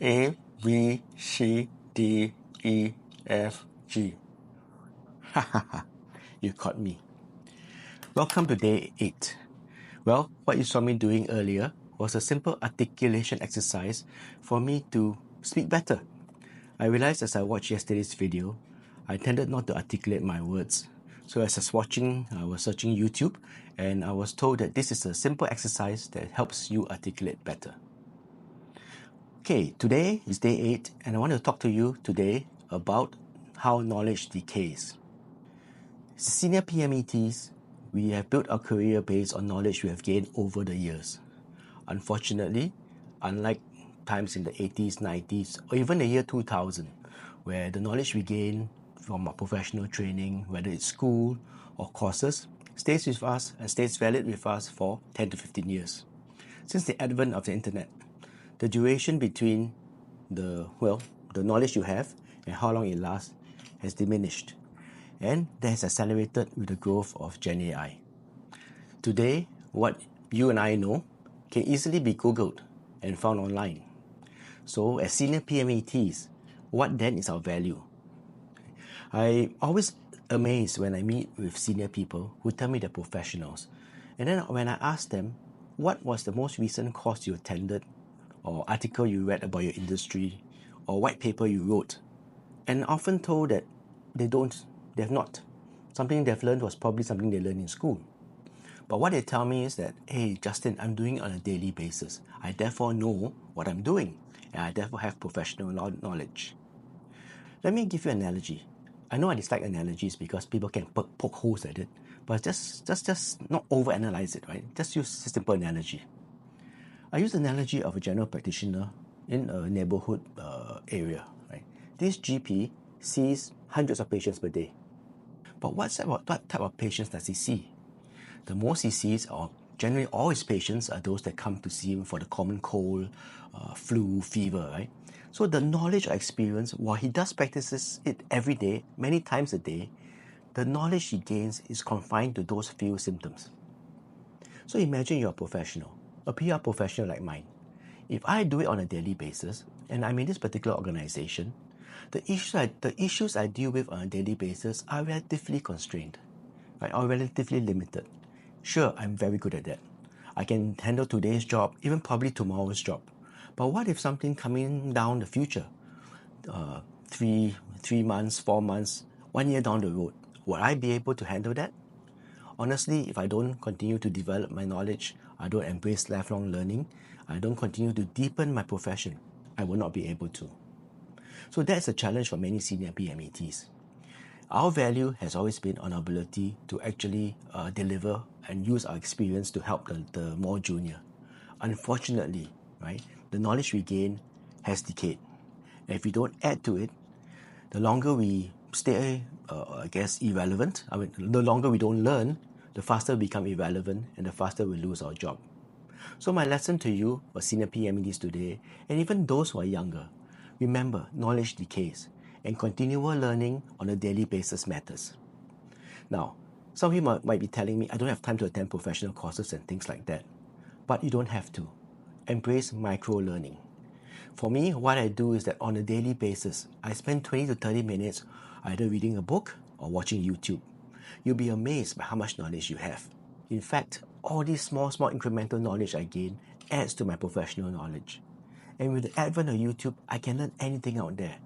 A, B, C, D, E, F, G. You caught me. Welcome to day 8. Well, what you saw me doing earlier was a simple articulation exercise for me to speak better. I realized as I watched yesterday's video, I tended not to articulate my words. So as I was watching, I was searching YouTube and I was told that this is a simple exercise that helps you articulate better. Okay, today is day 8 and I want to talk to you today about how knowledge decays. Senior PMETs, we have built our career based on knowledge we have gained over the years. Unfortunately, unlike times in the 80s, 90s, or even the year 2000, where the knowledge we gain from our professional training, whether it's school or courses, stays with us and stays valid with us for 10 to 15 years. Since the advent of the internet, the duration between the knowledge you have and how long it lasts has diminished, and that has accelerated with the growth of Gen AI. Today, what you and I know can easily be Googled and found online. So as senior PMETs, what then is our value? I always amazed when I meet with senior people who tell me they're professionals. And then when I ask them, what was the most recent course you attended, or article you read about your industry, or white paper you wrote, and often told that they have not. Something they've learned was probably something they learned in school. But what they tell me is that, hey, Justin, I'm doing it on a daily basis. I therefore know what I'm doing, and I therefore have professional knowledge. Let me give you an analogy. I know I dislike analogies because people can poke holes at it, but just not overanalyze it, right? Just use a simple analogy. I use the analogy of a general practitioner in a neighborhood area, right? This GP sees hundreds of patients per day. But what type of patients does he see? The most he sees, or generally all his patients, are those that come to see him for the common cold, flu, fever, right? So the knowledge or experience, while he does practices it every day, many times a day, the knowledge he gains is confined to those few symptoms. So imagine you're a professional, a PR professional like mine. If I do it on a daily basis, and I'm in this particular organization, the issues I deal with on a daily basis are relatively constrained, right, or relatively limited. Sure, I'm very good at that. I can handle today's job, even probably tomorrow's job. But what if something coming down the future, 3 months, 4 months, 1 year down the road, will I be able to handle that? Honestly, if I don't continue to develop my knowledge, I don't embrace lifelong learning, I don't continue to deepen my profession, I will not be able to. So that's a challenge for many senior PMETs. Our value has always been on our ability to actually deliver and use our experience to help the more junior. Unfortunately, right, the knowledge we gain has decayed. And if we don't add to it, the longer we stay, irrelevant, the longer we don't learn, the faster we become irrelevant and the faster we lose our job. So my lesson to you, for senior PMETs today, and even those who are younger, remember, knowledge decays, and continual learning on a daily basis matters. Now, some of you might be telling me, I don't have time to attend professional courses and things like that. But you don't have to. Embrace micro-learning. For me, what I do is that on a daily basis, I spend 20 to 30 minutes either reading a book or watching YouTube. You'll be amazed by how much knowledge you have. In fact, all this small incremental knowledge I gain adds to my professional knowledge. And with the advent of YouTube, I can learn anything out there.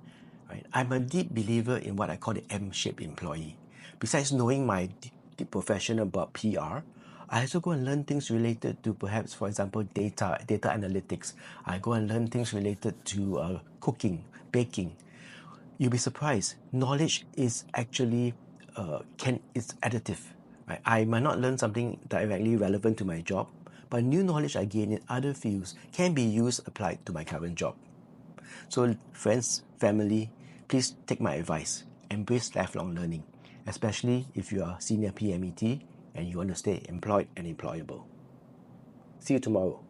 Right? I'm a deep believer in what I call the M-shaped employee. Besides knowing my deep profession about PR, I also go and learn things related to perhaps, for example, data analytics. I go and learn things related to cooking, baking. You'll be surprised. Knowledge is actually it's additive. Right? I might not learn something directly relevant to my job, but new knowledge I gain in other fields can be applied to my current job. So friends, family, please take my advice. Embrace lifelong learning, especially if you are senior PMET and you want to stay employed and employable. See you tomorrow.